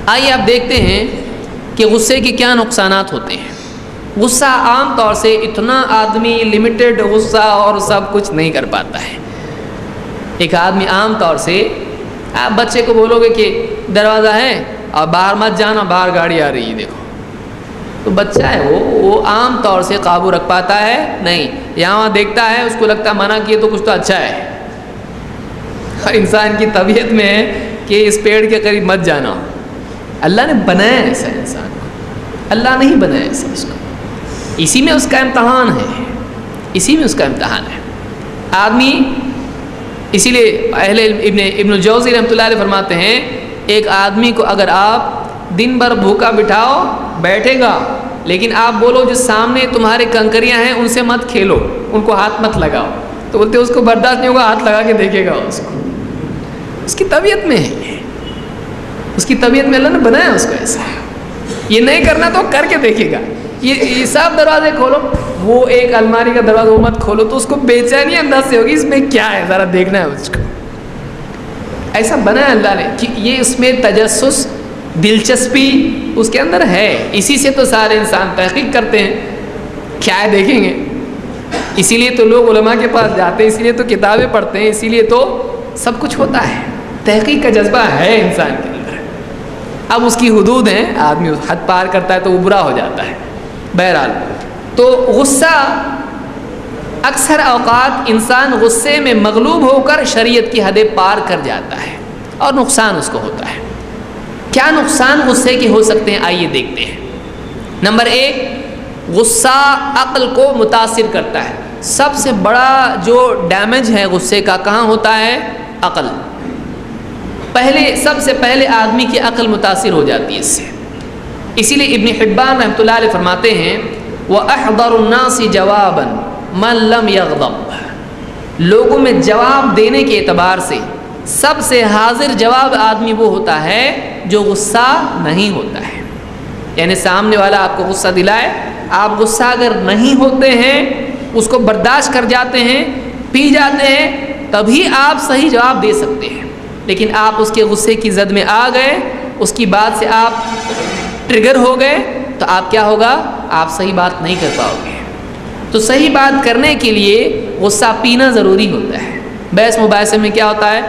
آئیے آپ دیکھتے ہیں کہ غصے کے کیا نقصانات ہوتے ہیں۔ غصہ عام طور سے اتنا آدمی لمیٹڈ غصہ اور سب کچھ نہیں کر پاتا ہے۔ ایک آدمی عام طور سے آپ بچے کو بولو گے کہ دروازہ ہے اور باہر مت جانا، باہر گاڑی آ رہی ہے دیکھو، تو بچہ ہے وہ عام طور سے قابو رکھ پاتا ہے نہیں، یہاں دیکھتا ہے اس کو لگتا ہے منع کیے تو کچھ تو اچھا ہے۔ اور انسان کی طبیعت میں ہے کہ اس پیڑ کے قریب مت جانا۔ اللہ نے بنایا ایسا انسان کو، اللہ نہیں بنایا ایسا اس کو، اسی میں اس کا امتحان ہے، اسی میں اس کا امتحان ہے۔ آدمی اسی لیے اہل علم ابن الجوزی رحمۃ اللہ علیہ فرماتے ہیں ایک آدمی کو اگر آپ دن بھر بھوکا بٹھاؤ بیٹھے گا، لیکن آپ بولو جو سامنے تمہارے کنکریاں ہیں ان سے مت کھیلو، ان کو ہاتھ مت لگاؤ، تو بولتے اس کو برداشت نہیں ہوگا، ہاتھ لگا کے دیکھے گا اس کو۔ اس کی طبیعت میں ہے، اس کی طبیعت میں اللہ نے بنایا اس کو ایسا، یہ نہیں کرنا تو کر کے دیکھے گا۔ یہ سب دروازے کھولو، وہ ایک الماری کا دروازہ وہ مت کھولو تو اس کو بےچینی انداز سے ہوگی، اس میں کیا ہے ذرا دیکھنا ہے اس کو۔ ایسا بنایا اللہ نے کہ یہ اس میں تجسس، دلچسپی اس کے اندر ہے، اسی سے تو سارے انسان تحقیق کرتے ہیں، کیا ہے دیکھیں گے۔ اسی لیے تو لوگ علماء کے پاس جاتے ہیں، اسی لیے تو کتابیں پڑھتے ہیں، اسی لیے تو سب کچھ ہوتا ہے۔ تحقیق کا جذبہ ہے انسان کے اندر، اب اس کی حدود ہیں، آدمی حد پار کرتا ہے تو وہ برا ہو جاتا ہے۔ بہرحال تو غصہ اکثر اوقات انسان غصے میں مغلوب ہو کر شریعت کی حدیں پار کر جاتا ہے اور نقصان اس کو ہوتا ہے۔ کیا نقصان غصے کے ہو سکتے ہیں آئیے دیکھتے ہیں۔ نمبر 1، غصہ عقل کو متاثر کرتا ہے۔ سب سے بڑا جو ڈیمیج ہے غصے کا کہاں ہوتا ہے؟ عقل۔ سب سے پہلے آدمی کی عقل متاثر ہو جاتی ہے اس سے۔ اسی لیے ابن حبان رحمۃ اللہ علیہ فرماتے ہیں وَأَحْضَرُ النَّاسِ جَوَابًا مَنْ لَمْ يَغْضَبْ، لوگوں میں جواب دینے کے اعتبار سے سب سے حاضر جواب آدمی وہ ہوتا ہے جو غصہ نہیں ہوتا ہے۔ یعنی سامنے والا آپ کو غصہ دلائے، آپ غصہ اگر نہیں ہوتے ہیں، اس کو برداشت کر جاتے ہیں، پی جاتے ہیں، تبھی آپ صحیح جواب دے سکتے ہیں۔ لیکن آپ اس کے غصے کی زد میں آ گئے، اس کی بات سے آپ ٹریگر ہو گئے، تو آپ کیا ہوگا؟ آپ صحیح بات نہیں کر پاؤ گے۔ تو صحیح بات کرنے کے لیے غصہ پینا ضروری ہوتا ہے۔ بحث مباحثے میں کیا ہوتا ہے؟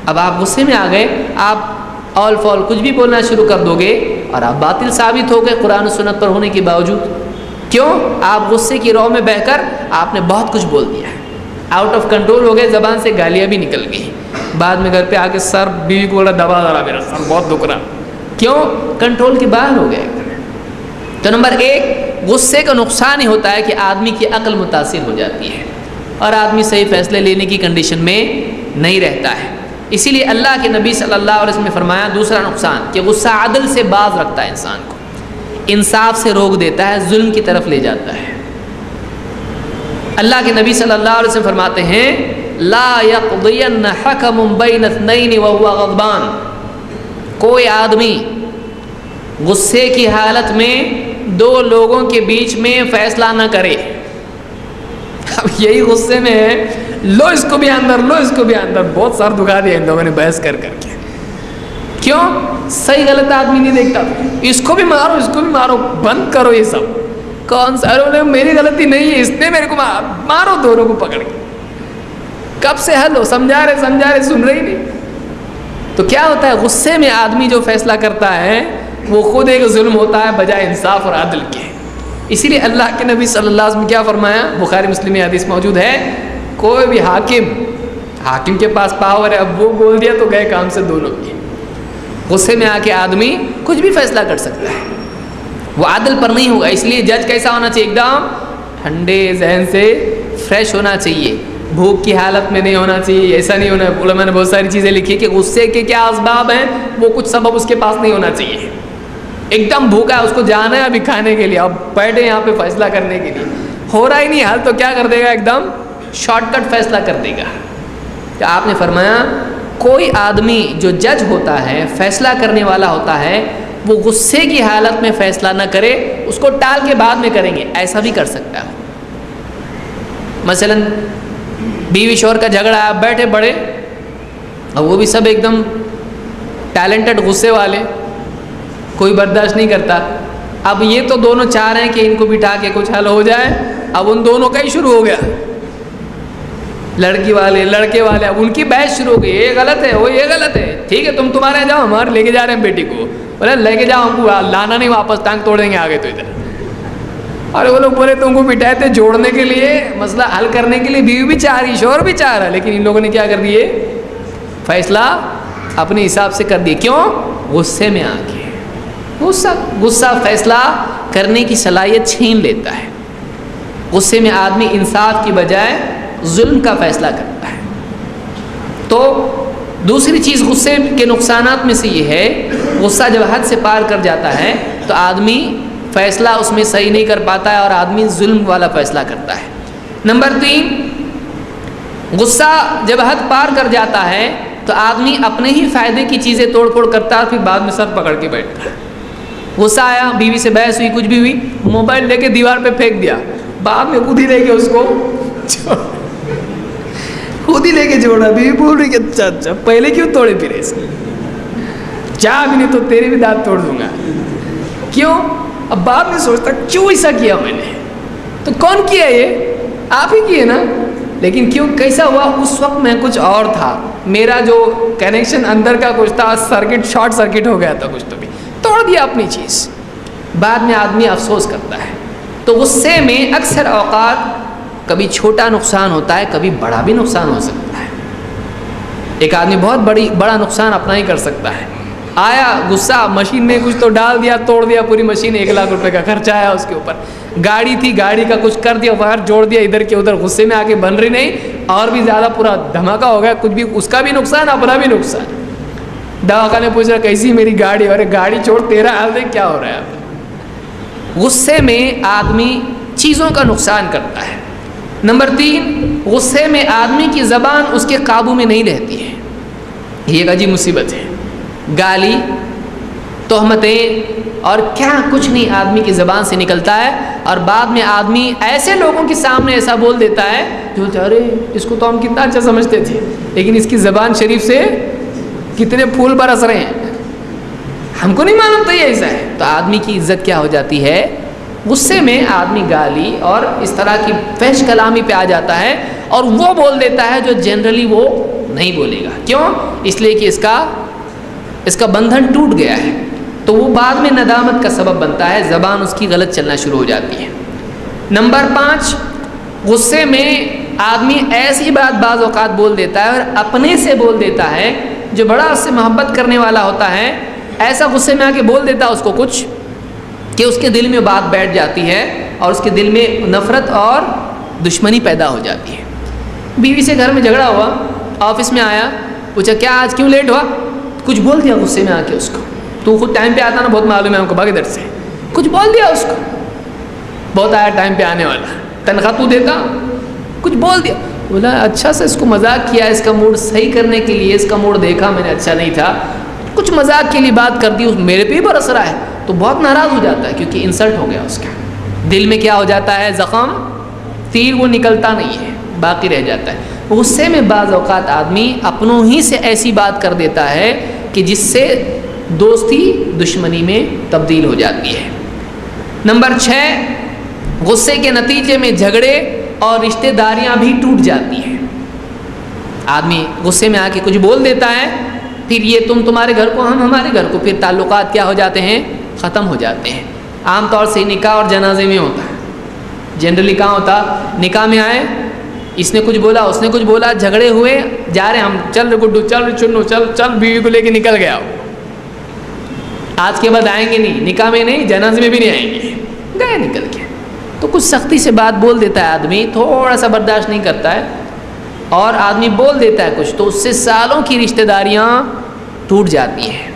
اب آپ غصے میں آ گئے، آپ آل فال کچھ بھی بولنا شروع کر دو گے اور آپ باطل ثابت ہو گئے قرآن و سنت پر ہونے کے باوجود۔ کیوں؟ آپ غصے کی رو میں بہہ کر آپ نے بہت کچھ بول دیا ہے، آؤٹ آف کنٹرول ہو گئے، زبان سے گالیاں بھی نکل گئی، بعد میں گھر پہ آ کے سر بیوی کو بولا دبا ذرا میرا سر بہت دکھ رہا۔ کیوں؟ کنٹرول کے باہر ہو گئے۔ تو نمبر 1، غصے کا نقصان ہی ہوتا ہے کہ آدمی کی عقل متاثر ہو جاتی ہے اور آدمی صحیح فیصلے لینے کی کنڈیشن میں نہیں رہتا ہے۔ اسی لیے اللہ کے نبی صلی اللہ علیہ وسلم نے فرمایا دوسرا نقصان کہ غصہ عدل سے باز رکھتا ہے، انسان کو انصاف سے روک دیتا ہے، ظلم کی طرف لے جاتا ہے۔ اللہ کے نبی صلی اللہ علیہ وسلم فرماتے ہیں لا یقضین حکم بین اثنین وهو غضبان، کوئی آدمی غصے کی حالت میں 2 لوگوں کے بیچ میں فیصلہ نہ کرے۔ اب یہی غصے میں ہے، لو اس کو بھی اندر، لو اس کو بھی اندر، بہت سر دکھا دیا ان لوگوں نے بحث کر کر کے۔ کیوں؟ صحیح غلط آدمی نہیں دیکھتا، اس کو بھی مارو اس کو بھی مارو، بند کرو یہ سب، کون سا میری غلطی نہیں ہے، اس نے میرے کو مارو، دونوں کو پکڑ کے۔ کب سے حل ہو، سمجھا رہے سن رہے ہی نہیں۔ تو کیا ہوتا ہے؟ غصے میں آدمی جو فیصلہ کرتا ہے وہ خود ایک ظلم ہوتا ہے بجائے انصاف اور عدل کے۔ اسی لیے اللہ کے نبی صلی اللہ علیہ وسلم کیا فرمایا؟ بخاری مسلم میں حدیث موجود ہے، کوئی بھی حاکم کے پاس پاور ہے، اب وہ بول دیا تو گئے کام سے دونوں کی۔ غصے میں آ کے آدمی کچھ بھی فیصلہ کر سکتا ہے، وہ عدل پر نہیں ہوگا۔ اس لیے جج کیسا ہونا چاہیے؟ ایک دم ٹھنڈے ذہن سے فریش ہونا چاہیے، بھوک کی حالت میں نہیں ہونا چاہیے، ایسا نہیں ہونا۔ علماء نے بہت ساری چیزیں لکھی کہ غصے کے کیا اسباب ہیں، وہ کچھ سبب اس کے پاس نہیں ہونا چاہیے۔ ایک دم بھوکا ہے، اس کو جانا ہے ابھی کھانے کے لیے، اب بیٹھے یہاں پہ فیصلہ کرنے کے لیے، ہو رہا ہی نہیں حل، تو کیا کر دے گا؟ ایک دم شارٹ کٹ فیصلہ کر دے گا۔ کہ آپ نے فرمایا کوئی آدمی جو جج ہوتا ہے، فیصلہ کرنے والا ہوتا ہے، وہ غصے کی حالت میں فیصلہ نہ کرے، اس کو ٹال کے بعد میں کریں گے، ایسا بھی کر سکتا ہے۔ مثلا بیوی شوہر کا جھگڑا ہے، بیٹھے بڑے، اور وہ بھی سب ایک دم ٹیلنٹڈ غصے والے، کوئی برداشت نہیں کرتا. اب یہ تو دونوں چاہ رہے ہیں کہ ان کو بٹھا کے کچھ حل ہو جائے. اب ان دونوں کا ہی شروع ہو گیا, لڑکی والے لڑکے والے, اب ان کی بحث شروع ہو گئی. یہ غلط ہے, وہ یہ غلط ہے. ٹھیک ہے تم تمہارے جاؤ, ہمارے لے کے جا رہے ہیں بیٹی کو. بولے لے کے جاؤ, ہم کو لانا نہیں واپس, ٹانگ توڑ دیں گے آگے تو ادھر. اور وہ لوگ بولے تم کو بٹھائے تھے جوڑنے کے لیے, مسئلہ حل کرنے کے لیے. بیوی بھی چاہ رہی, شوہر بھی چاہ رہا, لیکن ان لوگوں نے کیا کر دیے, فیصلہ اپنے حساب سے کر دیے. کیوں؟ غصے میں آ کے. غصہ فیصلہ کرنے کی صلاحیت چھین لیتا ہے. غصے میں آدمی انصاف کی بجائے ظلم کا فیصلہ کرتا ہے. تو دوسری چیز غصے کے نقصانات میں سے یہ ہے, غصہ جب حد سے پار کر جاتا ہے تو آدمی فیصلہ اس میں صحیح نہیں کر پاتا ہے اور آدمی ظلم والا فیصلہ کرتا ہے. نمبر 3, غصہ جب حد پار کر جاتا ہے تو آدمی اپنے ہی فائدے کی چیزیں توڑ پھوڑ کرتا ہے اور پھر بعد میں سر پکڑ کے بیٹھتا ہے. غصہ آیا, بیوی سے بحث ہوئی, کچھ بھی ہوئی, موبائل لے کے دیوار پہ پھینک دیا, بعد میں خود ہی لے کے اس کو خود ہی لے کے جوڑا. بیوی بول رہی کہ اچھا پہلے کیوں توڑے پھرے اس چاہ بھی نہیں تو تیرے بھی دانت توڑ دوں گا. کیوں؟ اب بعد میں سوچتا کیوں ایسا کیا میں نے, تو کون کیا, یہ آپ ہی کیے نا. لیکن کیوں کیسا ہوا, اس وقت میں کچھ اور تھا, میرا جو کنیکشن اندر کا کچھ تھا سرکٹ شارٹ سرکٹ ہو گیا تھا کچھ, تو بھی توڑ دیا اپنی چیز. بعد میں آدمی افسوس کرتا ہے. تو غصے میں اکثر اوقات کبھی چھوٹا نقصان ہوتا ہے, کبھی بڑا بھی نقصان ہو سکتا ہے. ایک آدمی بہت بڑا نقصان اپنا ہی کر سکتا ہے. آیا غصہ, مشین میں کچھ تو ڈال دیا, توڑ دیا پوری مشین, 1 لاکھ روپے کا خرچہ آیا اس کے اوپر. گاڑی تھی, گاڑی کا کچھ کر دیا, باہر جوڑ دیا, ادھر کے ادھر, غصے میں آ کے بن رہی نہیں, اور بھی زیادہ پورا دھماکہ ہو گیا. کچھ بھی, اس کا بھی نقصان, اپنا بھی نقصان. دواخانے پوچھ رہا کیسی میری گاڑی, ارے گاڑی چھوڑ, تیرا حال دیکھ کیا ہو رہا ہے. غصے میں آدمی چیزوں کا نقصان کرتا ہے. نمبر 3, غصے میں آدمی کی زبان اس کے قابو میں نہیں رہتی ہے. یہ ایک عجیب مصیبت ہے. گالی, تہمتیں اور کیا کچھ نہیں آدمی کی زبان سے نکلتا ہے, اور بعد میں آدمی ایسے لوگوں کے سامنے ایسا بول دیتا ہے جو ارے اس کو تو ہم کتنا اچھا سمجھتے تھے, لیکن اس کی زبان شریف سے کتنے پھول برس رہے ہیں, ہم کو نہیں معلوم تھا یہ ایسا ہے. تو آدمی کی عزت کیا ہو جاتی ہے, غصے میں آدمی گالی اور اس طرح کی فحش کلامی پہ آ جاتا ہے, اور وہ بول دیتا ہے جو جنرلی وہ نہیں بولے گا. کیوں؟ اس لیے کہ اس کا بندھن ٹوٹ گیا ہے, تو وہ بعد میں ندامت کا سبب بنتا ہے, زبان اس کی غلط چلنا شروع ہو جاتی ہے. نمبر 5, غصے میں آدمی ایسی بات بعض اوقات بول دیتا ہے اور اپنے سے بول دیتا ہے, جو بڑا اس سے محبت کرنے والا ہوتا ہے, ایسا غصے میں آ کے بول دیتا ہے اس کو کچھ کہ اس کے دل میں بات بیٹھ جاتی ہے اور اس کے دل میں نفرت اور دشمنی پیدا ہو جاتی ہے. بیوی سے گھر میں جھگڑا ہوا, آفس میں آیا, پوچھا کیا آج کیوں لیٹ ہوا, کچھ بول دیا غصے میں آ کے اس کو, تو خود ٹائم پہ آتا نا, بہت معلوم ہے ہم کو, بھاگ ادھر سے, کچھ بول دیا اس کو, بہت آیا ٹائم پہ آنے والا, تنخواہ تو دیتا, کچھ بول دیا. بولا اچھا سے اس کو مذاق کیا, اس کا موڈ صحیح کرنے کے لیے, اس کا موڈ دیکھا میں نے اچھا نہیں تھا, کچھ مذاق کے لیے بات کر دی, میرے پہ ہی برس رہا ہے, تو بہت ناراض ہو جاتا ہے کیونکہ انسلٹ ہو گیا اس کا. دل میں کیا ہو جاتا ہے, زخم, تیر وہ نکلتا نہیں ہے, باقی رہ جاتا ہے. غصے میں بعض اوقات آدمی اپنوں ہی سے ایسی بات کر دیتا ہے کہ جس سے دوستی دشمنی میں تبدیل ہو جاتی ہے. نمبر 6, غصے کے نتیجے میں جھگڑے اور رشتہ داریاں بھی ٹوٹ جاتی ہیں. آدمی غصے میں آ کے کچھ بول دیتا ہے, پھر یہ تمہارے گھر کو, ہم ہمارے گھر کو, پھر تعلقات کیا ہو جاتے ہیں, ختم ہو جاتے ہیں. عام طور سے نکاح اور جنازے میں ہوتا ہے. جنرلی کہاں ہوتا, نکاح میں آئے, اس نے کچھ بولا, اس نے کچھ بولا, جھگڑے ہوئے, جا رہے ہم, چل گڈو, چل چنو, چل چل, بیوی کو لے کے نکل گیا. آج کے بعد آئیں گے نہیں, نکاح میں نہیں, جنازے میں بھی نہیں آئیں گے, گئے نکل کے. تو کچھ سختی سے بات بول دیتا ہے آدمی, تھوڑا سا برداشت نہیں کرتا ہے, اور آدمی بول دیتا ہے کچھ, تو اس سے سالوں کی رشتہ داریاں ٹوٹ جاتی ہیں.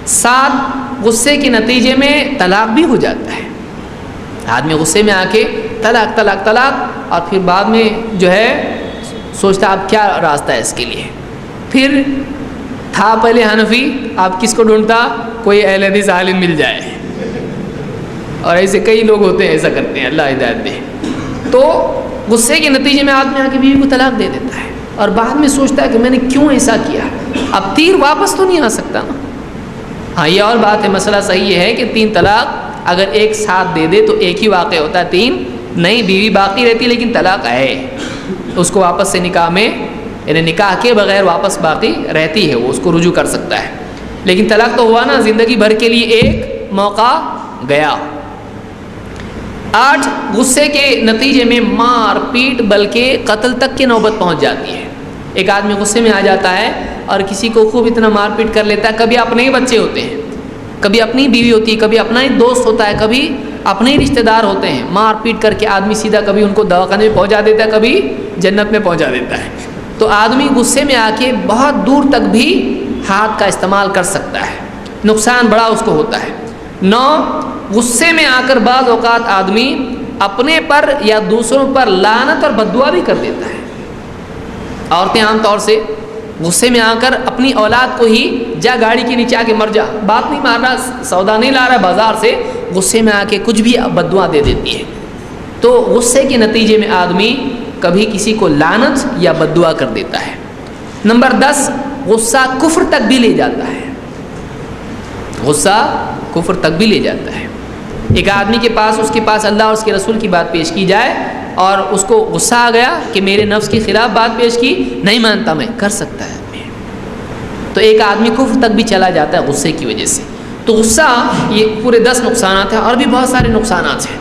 7, غصے کے نتیجے میں طلاق بھی ہو جاتا ہے. آدمی غصے میں آ کے طلاق طلاق طلاق, اور پھر بعد میں جو ہے سوچتا اب کیا راستہ ہے اس کے لیے. پھر تھا پہلے حنفی, آپ کس کو ڈھونڈتا, کوئی اہل حدیث عالم مل جائے, اور ایسے کئی لوگ ہوتے ہیں ایسا کرتے ہیں, اللہ ہدایت دے. تو غصے کے نتیجے میں آدمی آ کے بیوی کو طلاق دے دیتا ہے, اور بعد میں سوچتا ہے کہ میں نے کیوں ایسا کیا. اب تیر واپس تو نہیں آ سکتا نا, ہاں یہ اور بات ہے، مسئلہ صحیح یہ ہے کہ 3 طلاق اگر ایک ساتھ دے دے تو ایک ہی واقع ہوتا ہے، 3 نہیں، بیوی باقی رہتی لیکن طلاق ہے، اس کو واپس سے نکاح میں یعنی نکاح کے بغیر واپس باقی رہتی ہے، وہ اس کو رجوع کر سکتا ہے، لیکن طلاق تو ہوا نا، زندگی بھر کے لیے ایک موقع گیا۔ 8 غصے کے نتیجے میں مار پیٹ بلکہ قتل تک کی نوبت پہنچ جاتی ہے۔ ایک آدمی غصے میں آ جاتا ہے اور کسی کو خوب اتنا مار پیٹ کر لیتا ہے، کبھی اپنے ہی بچے ہوتے ہیں، کبھی اپنی بیوی ہوتی ہے، کبھی اپنا ہی دوست ہوتا ہے، کبھی اپنے ہی رشتہ دار ہوتے ہیں، مار پیٹ کر کے آدمی سیدھا کبھی ان کو دواخانے میں پہنچا دیتا ہے، کبھی جنت میں پہنچا دیتا ہے۔ تو آدمی غصے میں آ کے بہت دور تک بھی ہاتھ کا استعمال کر سکتا ہے، نقصان بڑا اس کو ہوتا ہے۔ 9 غصے میں آ کر بعض اوقات آدمی اپنے پر یا دوسروں پر لعنت اور بد دعا بھی کر دیتا ہے۔ عورتیں عام طور سے غصے میں آ کر اپنی اولاد کو ہی جا گاڑی کے نیچے آ کے مر جا، بات نہیں مار رہا، سودا نہیں لا رہا بازار سے، غصے میں آ کے کچھ بھی بد دعا دے دیتی ہے۔ تو غصے کے نتیجے میں آدمی کبھی کسی کو لعنت یا بد دعا کر دیتا ہے۔ نمبر 10 غصہ کفر تک بھی لے جاتا ہے، غصہ کفر تک بھی لے جاتا ہے۔ ایک آدمی کے پاس اس کے پاس اللہ اور اس کے رسول کی بات پیش کی جائے اور اس کو غصہ آ گیا کہ میرے نفس کے خلاف بات پیش کی، نہیں مانتا میں، کر سکتا ہے آدمی، تو ایک آدمی کفر تک بھی چلا جاتا ہے غصے کی وجہ سے۔ تو غصہ یہ پورے 10 نقصانات ہیں، اور بھی بہت سارے نقصانات ہیں۔